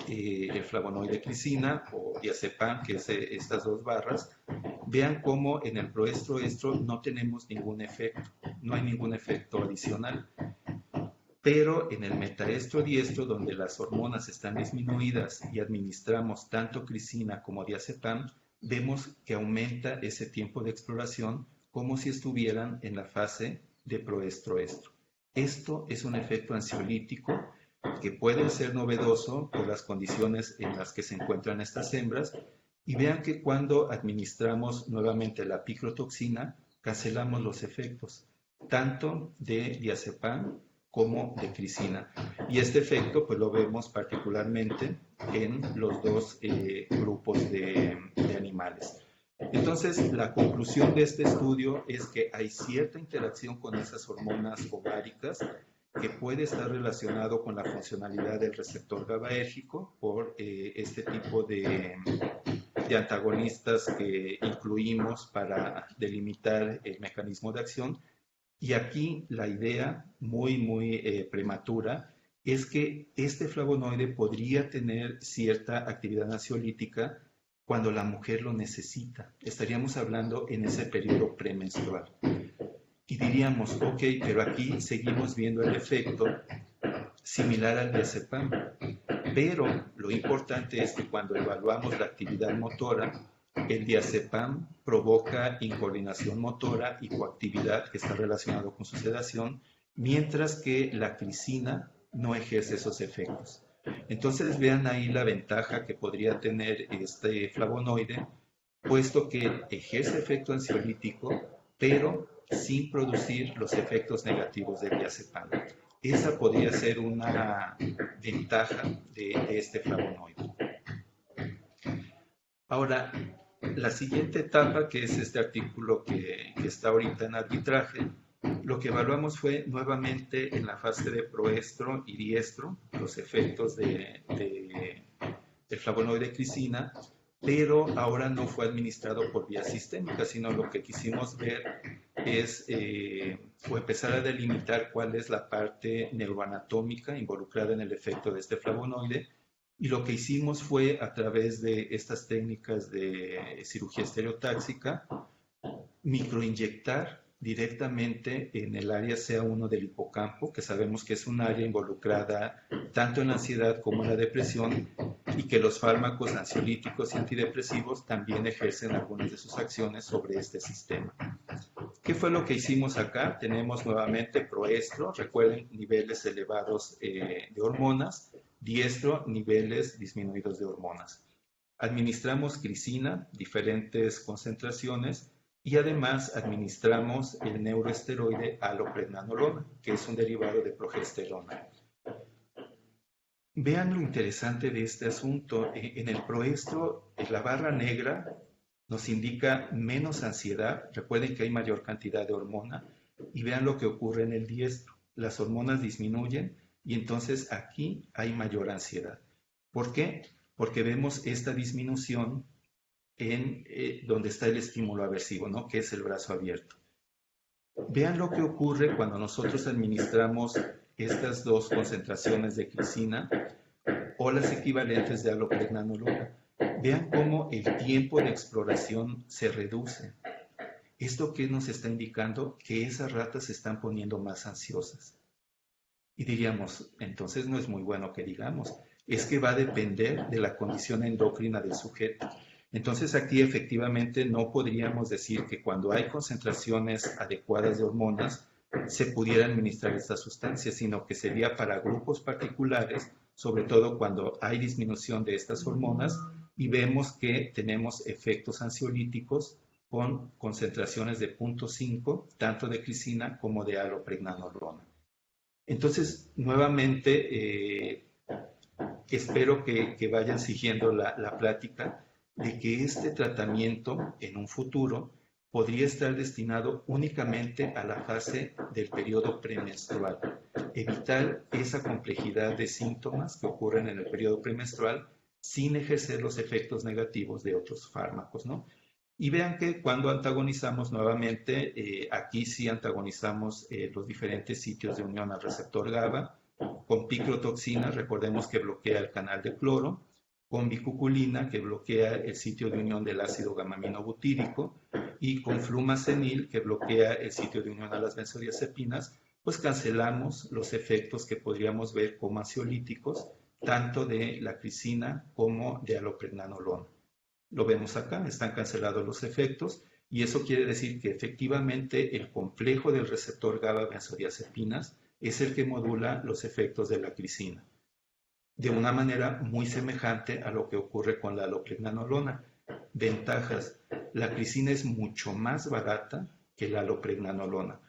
el flavonoide crisina o diazepam, que es estas 2 barras, vean cómo en el proestroestro no tenemos ningún efecto, no hay ningún efecto adicional. Pero en el metaestrodiestro, donde las hormonas están disminuidas y administramos tanto crisina como diazepam, vemos que aumenta ese tiempo de exploración como si estuvieran en la fase de proestroestro. Esto es un efecto ansiolítico que puede ser novedoso por las condiciones en las que se encuentran estas hembras, y vean que cuando administramos nuevamente la picrotoxina, cancelamos los efectos, tanto de diazepam como de crisina. Y este efecto pues lo vemos particularmente en los 2 grupos de animales. Entonces, la conclusión de este estudio es que hay cierta interacción con esas hormonas ováricas que puede estar relacionado con la funcionalidad del receptor GABAérgico por este tipo de antagonistas que incluimos para delimitar el mecanismo de acción. Y aquí la idea muy prematura es que este flavonoide podría tener cierta actividad ansiolítica cuando la mujer lo necesita. Estaríamos hablando en ese periodo premenstrual. Y diríamos, ok, pero aquí seguimos viendo el efecto similar al diazepam. Pero lo importante es que cuando evaluamos la actividad motora, el diazepam provoca incoordinación motora y coactividad, que está relacionado con su sedación, mientras que la crisina no ejerce esos efectos. Entonces vean ahí la ventaja que podría tener este flavonoide, puesto que ejerce efecto ansiolítico, pero sin producir los efectos negativos del diazepam. Esa podría ser una ventaja de este flavonoide. Ahora, la siguiente etapa, que es este artículo que está ahorita en arbitraje, lo que evaluamos fue nuevamente en la fase de proestro y diestro los efectos del flavonoide crisina, pero ahora no fue administrado por vía sistémica, sino lo que quisimos ver es o empezar a delimitar cuál es la parte neuroanatómica involucrada en el efecto de este flavonoide, y lo que hicimos fue, a través de estas técnicas de cirugía estereotáxica, microinyectar directamente en el área CA1 del hipocampo, que sabemos que es un área involucrada tanto en la ansiedad como en la depresión, y que los fármacos ansiolíticos y antidepresivos también ejercen algunas de sus acciones sobre este sistema. ¿Qué fue lo que hicimos acá? Tenemos nuevamente proestro, recuerden, niveles elevados de hormonas, diestro, niveles disminuidos de hormonas. Administramos crisina, diferentes concentraciones, y además administramos el neuroesteroide alopregnanolona, que es un derivado de progesterona. Vean lo interesante de este asunto. En el proestro, la barra negra nos indica menos ansiedad. Recuerden que hay mayor cantidad de hormona. Y vean lo que ocurre en el diestro. Las hormonas disminuyen y entonces aquí hay mayor ansiedad. ¿Por qué? Porque vemos esta disminución en donde está el estímulo aversivo, ¿no? Que es el brazo abierto. Vean lo que ocurre cuando nosotros administramos estas dos concentraciones de crisina o las equivalentes de alopregnanolona. Vean cómo el tiempo de exploración se reduce. ¿Esto qué nos está indicando? Que esas ratas se están poniendo más ansiosas. Y diríamos, entonces no es muy bueno que digamos, es que va a depender de la condición endocrina del sujeto. Entonces aquí efectivamente no podríamos decir que cuando hay concentraciones adecuadas de hormonas se pudiera administrar esta sustancia, sino que sería para grupos particulares, sobre todo cuando hay disminución de estas hormonas y vemos que tenemos efectos ansiolíticos con concentraciones de 0.5, tanto de crisina como de alopregnanolona. Entonces, nuevamente, espero que vayan siguiendo la plática de que este tratamiento en un futuro podría estar destinado únicamente a la fase del periodo premenstrual. Evitar esa complejidad de síntomas que ocurren en el periodo premenstrual sin ejercer los efectos negativos de otros fármacos, ¿no? Y vean que cuando antagonizamos nuevamente, aquí sí antagonizamos los diferentes sitios de unión al receptor GABA, con picrotoxina, recordemos que bloquea el canal de cloro, con bicuculina, que bloquea el sitio de unión del ácido gamma-aminobutírico, y con flumazenil, que bloquea el sitio de unión a las benzodiazepinas, pues cancelamos los efectos que podríamos ver como ansiolíticos, tanto de la crisina como de alopregnanolona. Lo vemos acá, están cancelados los efectos, y eso quiere decir que efectivamente el complejo del receptor GABA-benzodiazepinas es el que modula los efectos de la crisina, de una manera muy semejante a lo que ocurre con la alopregnanolona. Ventajas: la crisina es mucho más barata que la alopregnanolona.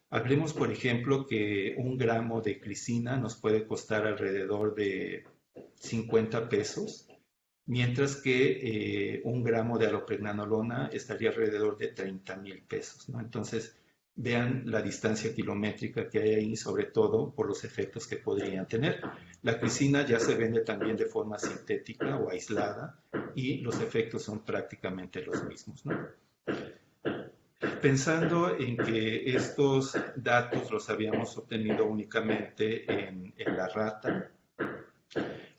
Hablemos, por ejemplo, que 1 gramo de crisina nos puede costar alrededor de 50 pesos, mientras que 1 gramo de alopregnanolona estaría alrededor de 30,000 pesos, ¿no? Entonces, vean la distancia kilométrica que hay ahí, sobre todo por los efectos que podrían tener. La crisina ya se vende también de forma sintética o aislada y los efectos son prácticamente los mismos, ¿no? Pensando en que estos datos los habíamos obtenido únicamente en la rata,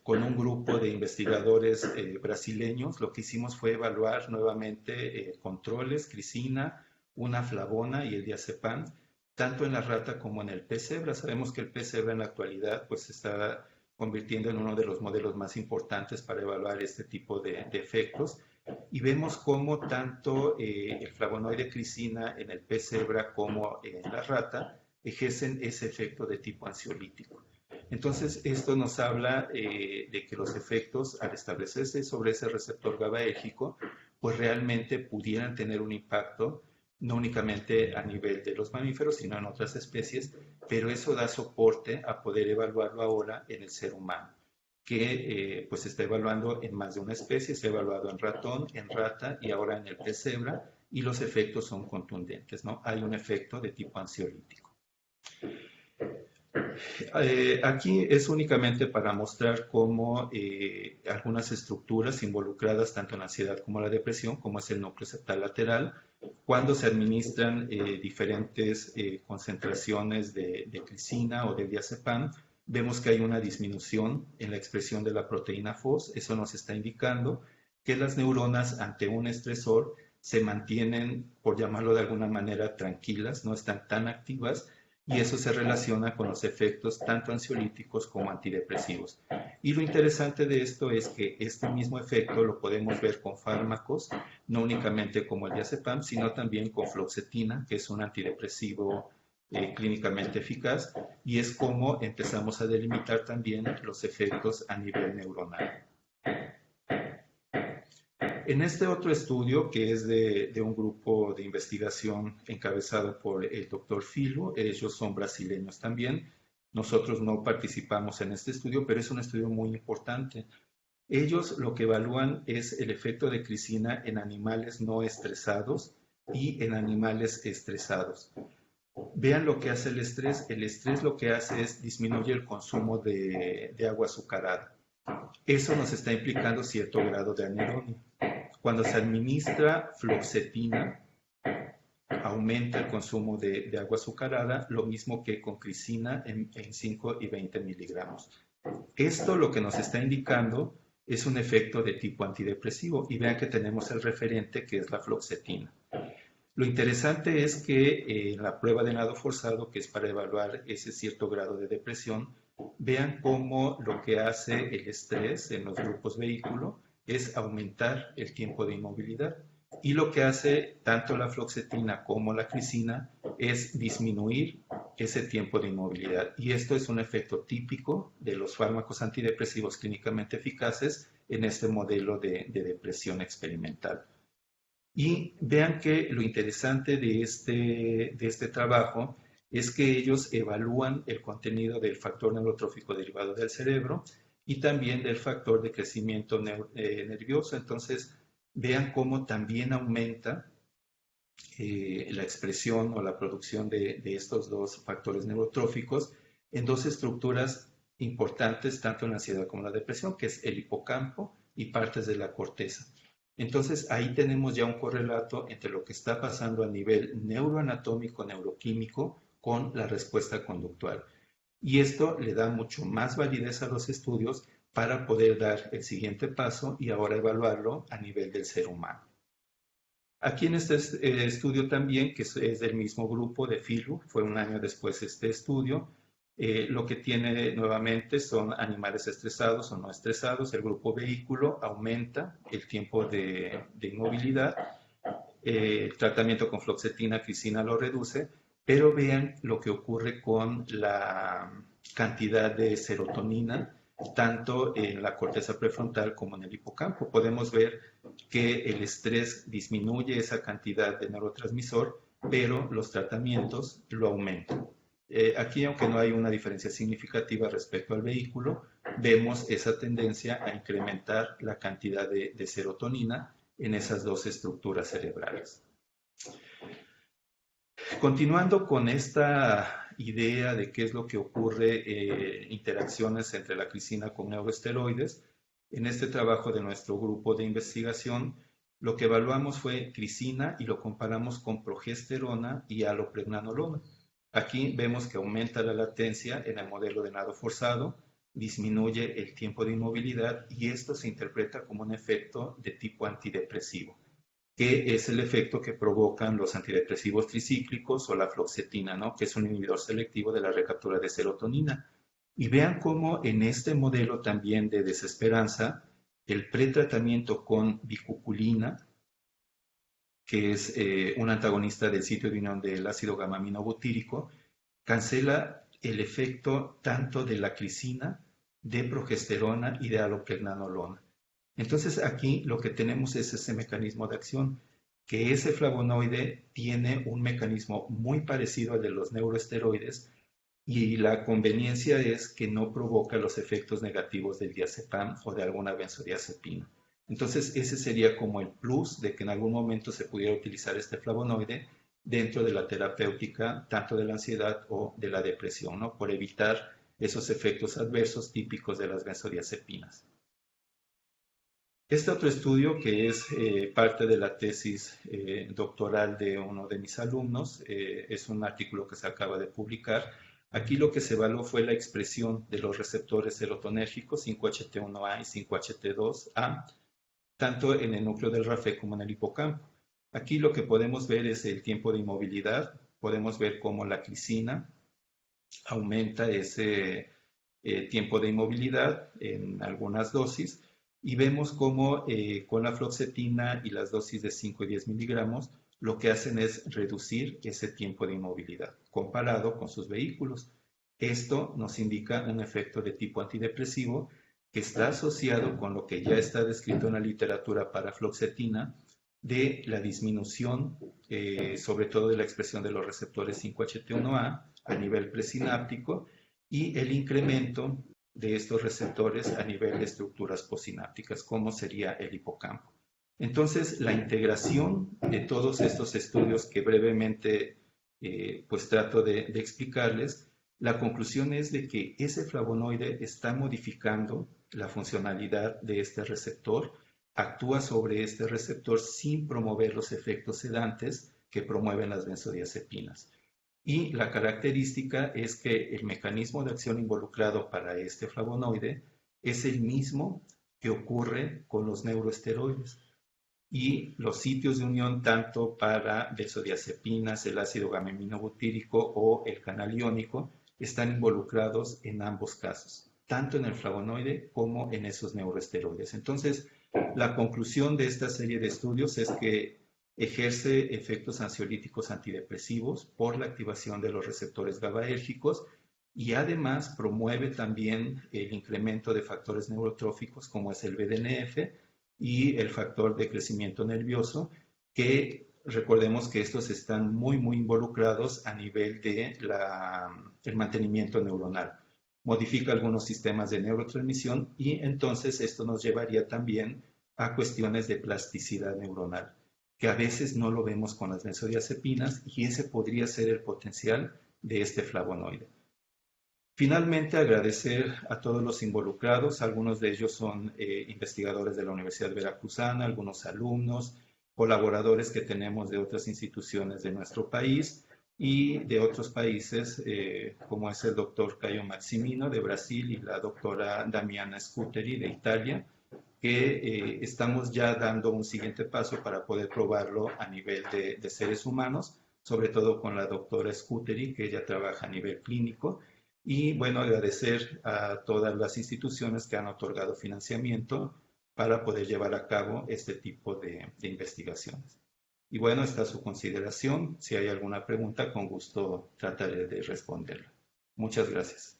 con un grupo de investigadores brasileños, lo que hicimos fue evaluar nuevamente controles, crisina, una flavona y el diazepam, tanto en la rata como en el pez cebra. Sabemos que el pez cebra en la actualidad pues, se está convirtiendo en uno de los modelos más importantes para evaluar este tipo de efectos. Y vemos cómo tanto el flavonoide crisina en el pez cebra como en la rata ejercen ese efecto de tipo ansiolítico. Entonces, esto nos habla de que los efectos, al establecerse sobre ese receptor GABAérgico, pues realmente pudieran tener un impacto, no únicamente a nivel de los mamíferos, sino en otras especies, pero eso da soporte a poder evaluarlo ahora en el ser humano, que pues se está evaluando en más de una especie, se ha evaluado en ratón, en rata y ahora en el pez cebra, y los efectos son contundentes, ¿no? Hay un efecto de tipo ansiolítico. Aquí es únicamente para mostrar cómo algunas estructuras involucradas tanto en la ansiedad como la depresión, como es el núcleo septal lateral, cuando se administran diferentes concentraciones de crisina o de diazepam, vemos que hay una disminución en la expresión de la proteína FOS. Eso nos está indicando que las neuronas ante un estresor se mantienen, por llamarlo de alguna manera, tranquilas, no están tan activas, y eso se relaciona con los efectos tanto ansiolíticos como antidepresivos. Y lo interesante de esto es que este mismo efecto lo podemos ver con fármacos, no únicamente como el diazepam, sino también con fluoxetina, que es un antidepresivo clínicamente eficaz, y es como empezamos a delimitar también los efectos a nivel neuronal. En este otro estudio, que es de un grupo de investigación encabezado por el doctor Filo, ellos son brasileños también, nosotros no participamos en este estudio, pero es un estudio muy importante. Ellos lo que evalúan es el efecto de crisina en animales no estresados y en animales estresados. Vean lo que hace el estrés. El estrés lo que hace es disminuye el consumo de agua azucarada. Eso nos está implicando cierto grado de anedonia. Cuando se administra fluoxetina, aumenta el consumo de agua azucarada, lo mismo que con crisina en 5 y 20 miligramos. Esto lo que nos está indicando es un efecto de tipo antidepresivo, y vean que tenemos el referente que es la fluoxetina. Lo interesante es que en la prueba de nado forzado, que es para evaluar ese cierto grado de depresión, vean cómo lo que hace el estrés en los grupos vehículo es aumentar el tiempo de inmovilidad, y lo que hace tanto la fluoxetina como la crisina es disminuir ese tiempo de inmovilidad, y esto es un efecto típico de los fármacos antidepresivos clínicamente eficaces en este modelo de depresión experimental. Y vean que lo interesante de este trabajo es que ellos evalúan el contenido del factor neurotrófico derivado del cerebro y también del factor de crecimiento nervioso. Entonces, vean cómo también aumenta la expresión o la producción de estos dos factores neurotróficos en dos estructuras importantes, tanto en la ansiedad como en la depresión, que es el hipocampo y partes de la corteza. Entonces, ahí tenemos ya un correlato entre lo que está pasando a nivel neuroanatómico, neuroquímico, con la respuesta conductual. Y esto le da mucho más validez a los estudios para poder dar el siguiente paso y ahora evaluarlo a nivel del ser humano. Aquí en este estudio también, que es del mismo grupo de Filo, fue un año después este estudio, lo que tiene nuevamente son animales estresados o no estresados. El grupo vehículo aumenta el tiempo de inmovilidad. El tratamiento con fluoxetina, crisina lo reduce, pero vean lo que ocurre con la cantidad de serotonina, tanto en la corteza prefrontal como en el hipocampo. Podemos ver que el estrés disminuye esa cantidad de neurotransmisor, pero los tratamientos lo aumentan. Aquí, aunque no hay una diferencia significativa respecto al vehículo, vemos esa tendencia a incrementar la cantidad de serotonina en esas dos estructuras cerebrales. Continuando con esta idea de qué es lo que ocurre, interacciones entre la crisina con neuroesteroides, en este trabajo de nuestro grupo de investigación, lo que evaluamos fue crisina y lo comparamos con progesterona y alopregnanolona. Aquí vemos que aumenta la latencia en el modelo de nado forzado, disminuye el tiempo de inmovilidad, y esto se interpreta como un efecto de tipo antidepresivo. que es el efecto que provocan los antidepresivos tricíclicos o la fluoxetina, ¿no? Que es un inhibidor selectivo de la recaptura de serotonina. Y vean cómo en este modelo también de desesperanza, el pretratamiento con bicuculina, que es un antagonista del sitio de unión del ácido gamma-aminobutírico, cancela el efecto tanto de la clicina, de progesterona y de alopregnanolona. Entonces aquí lo que tenemos es ese mecanismo de acción, que ese flavonoide tiene un mecanismo muy parecido al de los neuroesteroides y la conveniencia es que no provoca los efectos negativos del diazepam o de alguna benzodiazepina. Entonces ese sería como el plus de que en algún momento se pudiera utilizar este flavonoide dentro de la terapéutica tanto de la ansiedad o de la depresión, ¿no? Por evitar esos efectos adversos típicos de las benzodiazepinas. Este otro estudio, que es parte de la tesis doctoral de uno de mis alumnos, es un artículo que se acaba de publicar. Aquí lo que se evaluó fue la expresión de los receptores serotonérgicos 5HT1A y 5HT2A, tanto en el núcleo del RAFE como en el hipocampo. Aquí lo que podemos ver es el tiempo de inmovilidad. Podemos ver cómo la glicina aumenta ese tiempo de inmovilidad en algunas dosis y vemos cómo con la fluoxetina y las dosis de 5 y 10 miligramos lo que hacen es reducir ese tiempo de inmovilidad comparado con sus vehículos. Esto nos indica un efecto de tipo antidepresivo que está asociado con lo que ya está descrito en la literatura para fluoxetina de la disminución, sobre todo de la expresión de los receptores 5HT1A a nivel presináptico y el incremento de estos receptores a nivel de estructuras postsinápticas, como sería el hipocampo. Entonces, la integración de todos estos estudios que brevemente pues trato de explicarles, la conclusión es de que ese flavonoide está modificando la funcionalidad de este receptor, actúa sobre este receptor sin promover los efectos sedantes que promueven las benzodiazepinas. Y la característica es que el mecanismo de acción involucrado para este flavonoide es el mismo que ocurre con los neuroesteroides. Y los sitios de unión tanto para benzodiazepinas, el ácido gamma-aminobutírico o el canal iónico están involucrados en ambos casos, tanto en el flavonoide como en esos neuroesteroides. Entonces, la conclusión de esta serie de estudios es que ejerce efectos ansiolíticos antidepresivos por la activación de los receptores GABAérgicos y además promueve también el incremento de factores neurotróficos como es el BDNF y el factor de crecimiento nervioso, que recordemos que estos están muy involucrados a nivel de el mantenimiento neuronal. Modifica algunos sistemas de neurotransmisión y entonces esto nos llevaría también a cuestiones de plasticidad neuronal, que a veces no lo vemos con las benzodiazepinas y ese podría ser el potencial de este flavonoide. Finalmente, agradecer a todos los involucrados. Algunos de ellos son investigadores de la Universidad Veracruzana, algunos alumnos, colaboradores que tenemos de otras instituciones de nuestro país y de otros países, como es el doctor Caio Maximino de Brasil y la doctora Damiana Scuteri de Italia, que estamos ya dando un siguiente paso para poder probarlo a nivel de seres humanos, sobre todo con la doctora Scuteri, que ella trabaja a nivel clínico. Y bueno, agradecer a todas las instituciones que han otorgado financiamiento para poder llevar a cabo este tipo de investigaciones. Y bueno, está a su consideración. Si hay alguna pregunta, con gusto trataré de responderla. Muchas gracias.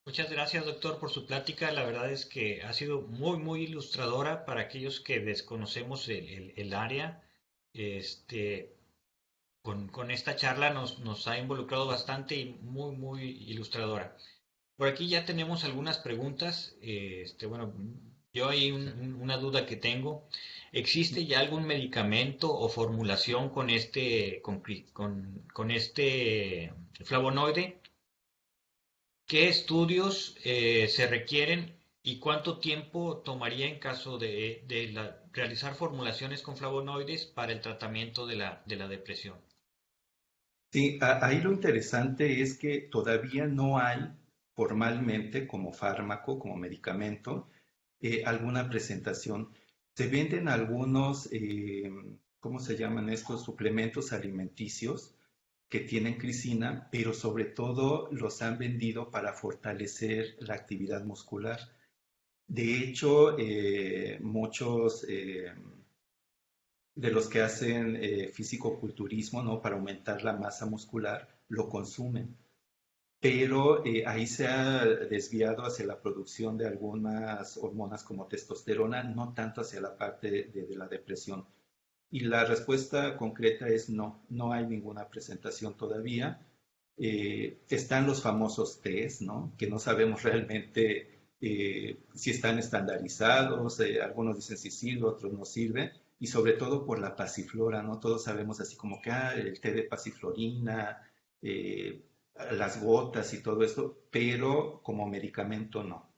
Muchas gracias, doctor, por su plática. La verdad es que ha sido muy ilustradora para aquellos que desconocemos el área. Este, con esta charla nos ha involucrado bastante y muy ilustradora. Por aquí ya tenemos algunas preguntas. Bueno, yo hay una duda que tengo. ¿Existe ya algún medicamento o formulación con este flavonoide? ¿Qué estudios se requieren y cuánto tiempo tomaría en caso de realizar formulaciones con flavonoides para el tratamiento de la depresión? Sí, ahí lo interesante es que todavía no hay formalmente como fármaco, como medicamento, alguna presentación. Se venden algunos, ¿cómo se llaman estos? Suplementos alimenticios que tienen crisina, pero sobre todo los han vendido para fortalecer la actividad muscular. De hecho, muchos de los que hacen fisicoculturismo, ¿no? Para aumentar la masa muscular, lo consumen. Pero ahí se ha desviado hacia la producción de algunas hormonas como testosterona, no tanto hacia la parte de la depresión. Y la respuesta concreta es no, no hay ninguna presentación todavía. Están los famosos test, ¿no? Que no sabemos realmente si están estandarizados, algunos dicen sí sirve, otros no sirven, y sobre todo por la pasiflora, ¿no? Todos sabemos así como que el té de pasiflorina, eh, las gotas y todo esto, pero como medicamento no.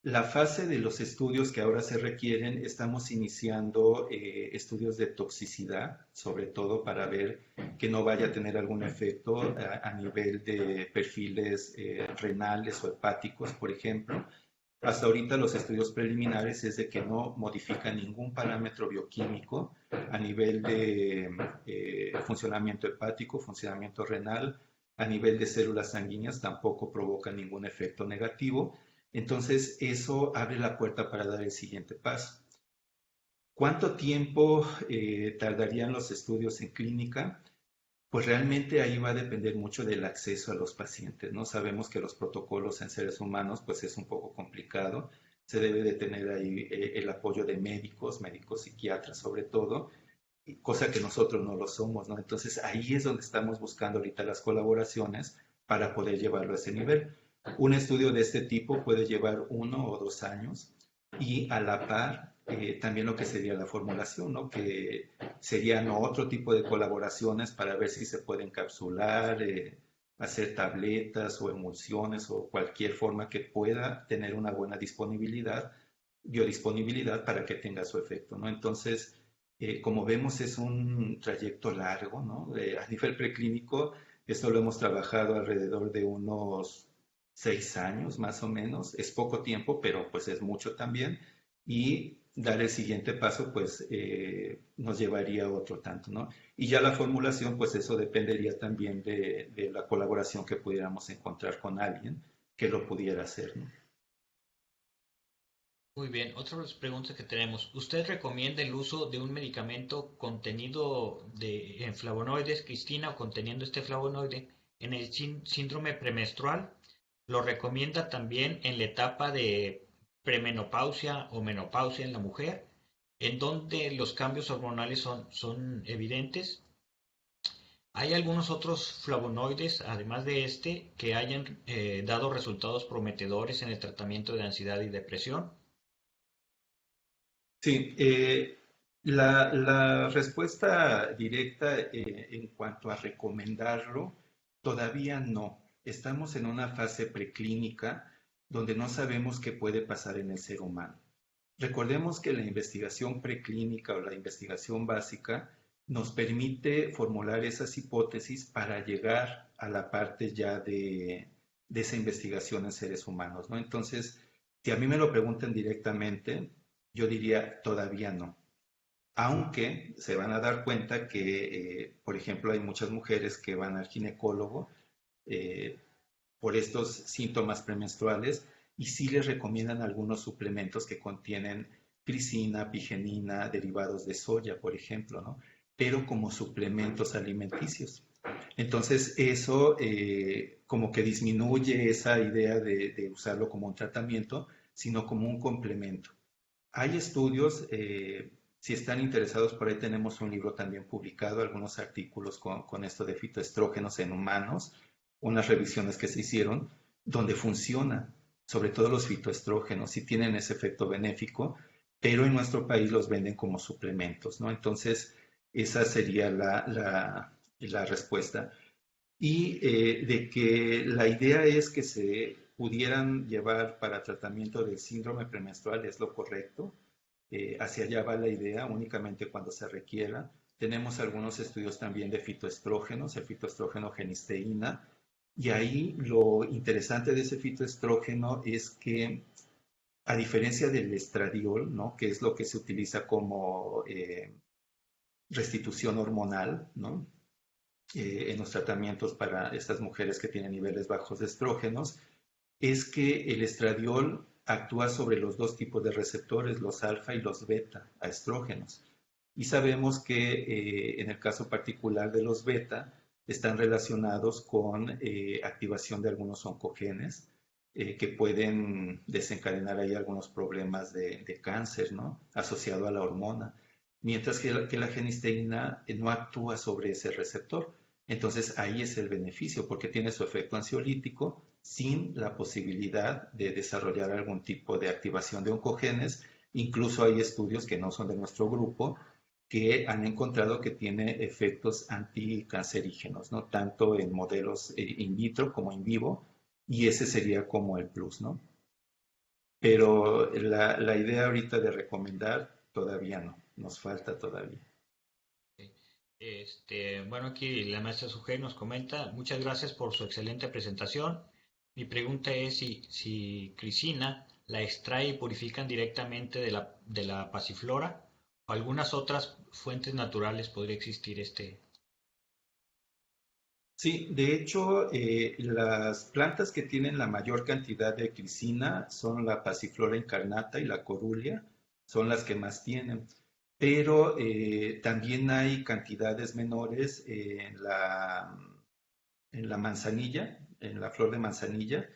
La fase de los estudios que ahora se requieren, estamos iniciando estudios de toxicidad, sobre todo para ver que no vaya a tener algún efecto a nivel de perfiles renales o hepáticos, por ejemplo. Hasta ahorita los estudios preliminares es de que no modifica ningún parámetro bioquímico a nivel de funcionamiento hepático, funcionamiento renal, a nivel de células sanguíneas tampoco provoca ningún efecto negativo. Entonces, eso abre la puerta para dar el siguiente paso. ¿Cuánto tiempo tardarían los estudios en clínica? Pues realmente ahí va a depender mucho del acceso a los pacientes, ¿no? Sabemos que los protocolos en seres humanos, pues es un poco complicado. Se debe de tener ahí el apoyo de médicos, médicos psiquiatras sobre todo, cosa que nosotros no lo somos, ¿no? Entonces ahí es donde estamos buscando ahorita las colaboraciones para poder llevarlo a ese nivel. Un estudio de este tipo puede llevar 1 o 2 años y a la par también lo que sería la formulación, ¿no? Que serían otro tipo de colaboraciones para ver si se puede encapsular, hacer tabletas o emulsiones o cualquier forma que pueda tener una buena disponibilidad, biodisponibilidad para que tenga su efecto, ¿no? Entonces, como vemos, es un trayecto largo, ¿no? A nivel preclínico, esto lo hemos trabajado alrededor de unos 6 años más o menos. Es poco tiempo, pero pues es mucho también. Y dar el siguiente paso, pues nos llevaría a otro tanto, ¿no? Y ya la formulación, pues eso dependería también de la colaboración que pudiéramos encontrar con alguien que lo pudiera hacer, ¿no? Muy bien, otras preguntas que tenemos. ¿Usted recomienda el uso de un medicamento contenido en flavonoides, Cristina, o conteniendo este flavonoide en el síndrome premenstrual? ¿Lo recomienda también en la etapa de premenopausia o menopausia en la mujer, en donde los cambios hormonales son evidentes? ¿Hay algunos otros flavonoides, además de este, que hayan dado resultados prometedores en el tratamiento de ansiedad y depresión? Sí, la respuesta directa en cuanto a recomendarlo, todavía no. Estamos en una fase preclínica donde no sabemos qué puede pasar en el ser humano. Recordemos que la investigación preclínica o la investigación básica nos permite formular esas hipótesis para llegar a la parte ya de esa investigación en seres humanos, ¿no? Entonces, si a mí me lo preguntan directamente, yo diría todavía no. Aunque se van a dar cuenta que, por ejemplo, hay muchas mujeres que van al ginecólogo eh, por estos síntomas premenstruales y sí les recomiendan algunos suplementos que contienen glicina, pigenina, derivados de soya, por ejemplo, ¿no? Pero como suplementos alimenticios. Entonces eso como que disminuye esa idea de usarlo como un tratamiento, sino como un complemento. Hay estudios, si están interesados, por ahí tenemos un libro también publicado, algunos artículos con esto de fitoestrógenos en humanos, unas revisiones que se hicieron, donde funciona, sobre todo los fitoestrógenos, sí tienen ese efecto benéfico, pero en nuestro país los venden como suplementos, ¿no? Entonces, esa sería la respuesta. Y de que la idea es que se pudieran llevar para tratamiento del síndrome premenstrual es lo correcto. Hacia allá va la idea, únicamente cuando se requiera. Tenemos algunos estudios también de fitoestrógenos, el fitoestrógeno genisteína, y ahí lo interesante de ese fitoestrógeno es que a diferencia del estradiol, ¿no? Que es lo que se utiliza como restitución hormonal, ¿no? En los tratamientos para estas mujeres que tienen niveles bajos de estrógenos, es que el estradiol actúa sobre los dos tipos de receptores, los alfa y los beta, a estrógenos. Y sabemos que en el caso particular de los beta, están relacionados con activación de algunos oncogenes que pueden desencadenar ahí algunos problemas de cáncer, ¿no? Asociado a la hormona. Mientras que la genisteína no actúa sobre ese receptor. Entonces ahí es el beneficio, porque tiene su efecto ansiolítico sin la posibilidad de desarrollar algún tipo de activación de oncogenes. Incluso hay estudios que no son de nuestro grupo que han encontrado que tiene efectos anticancerígenos, ¿no? Tanto en modelos in vitro como in vivo, y ese sería como el plus, ¿no? Pero la idea ahorita de recomendar todavía no, nos falta todavía. Bueno, aquí la maestra Sujei nos comenta, muchas gracias por su excelente presentación. Mi pregunta es si Crisina la extrae y purifican directamente de la pasiflora o algunas otras fuentes naturales podría existir Sí, de hecho, las plantas que tienen la mayor cantidad de glicina son la Passiflora incarnata y la Corulia, son las que más tienen. Pero también hay cantidades menores en la manzanilla, en la flor de manzanilla.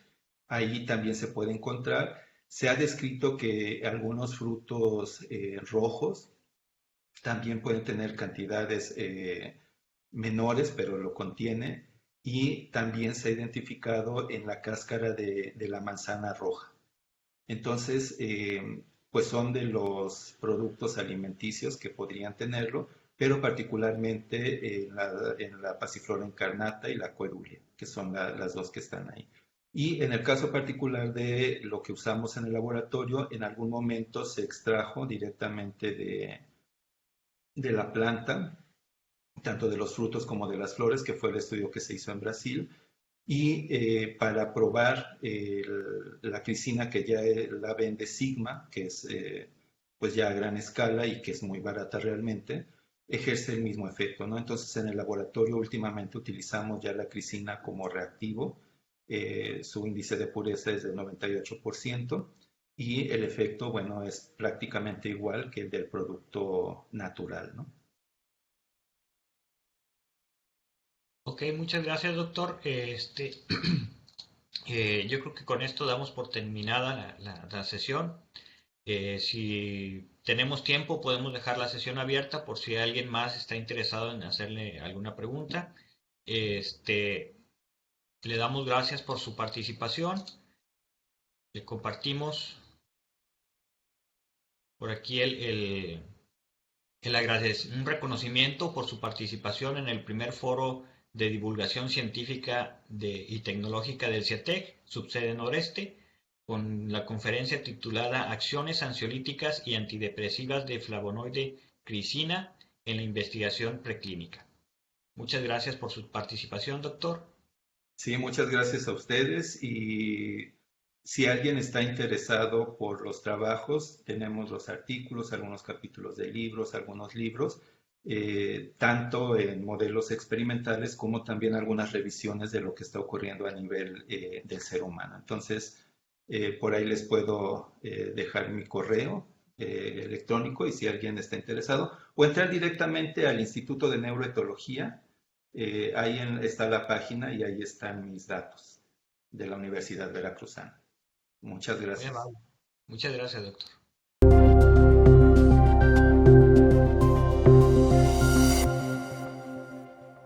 Ahí también se puede encontrar. Se ha descrito que algunos frutos rojos también pueden tener cantidades menores, pero lo contiene, y también se ha identificado en la cáscara de la manzana roja. Entonces, pues son de los productos alimenticios que podrían tenerlo, pero particularmente en la Passiflora incarnata y la Coerulia, que son las dos que están ahí. Y en el caso particular de lo que usamos en el laboratorio, en algún momento se extrajo directamente de la planta, tanto de los frutos como de las flores, que fue el estudio que se hizo en Brasil, y para probar la crisina que ya la vende Sigma, que es pues ya a gran escala y que es muy barata realmente, ejerce el mismo efecto, ¿no? Entonces en el laboratorio últimamente utilizamos ya la crisina como reactivo, su índice de pureza es del 98% y el efecto, bueno, es prácticamente igual que el del producto natural, ¿no? Ok, muchas gracias, doctor. Yo creo que con esto damos por terminada la sesión. Si tenemos tiempo, podemos dejar la sesión abierta por si alguien más está interesado en hacerle alguna pregunta. Le damos gracias por su participación. Le compartimos por aquí un reconocimiento por su participación en el primer foro de divulgación científica y tecnológica del CIATEC, subsede noreste, con la conferencia titulada Acciones ansiolíticas y antidepresivas de flavonoide crisina en la investigación preclínica. Muchas gracias por su participación, doctor. Sí, muchas gracias a ustedes y si alguien está interesado por los trabajos, tenemos los artículos, algunos capítulos de libros, algunos libros, tanto en modelos experimentales como también algunas revisiones de lo que está ocurriendo a nivel del ser humano. Entonces, por ahí les puedo dejar mi correo electrónico y si alguien está interesado, o entrar directamente al Instituto de Neuroetología. Ahí está la página y ahí están mis datos de la Universidad Veracruzana. Muchas Muy gracias. amable. Muchas gracias, doctor.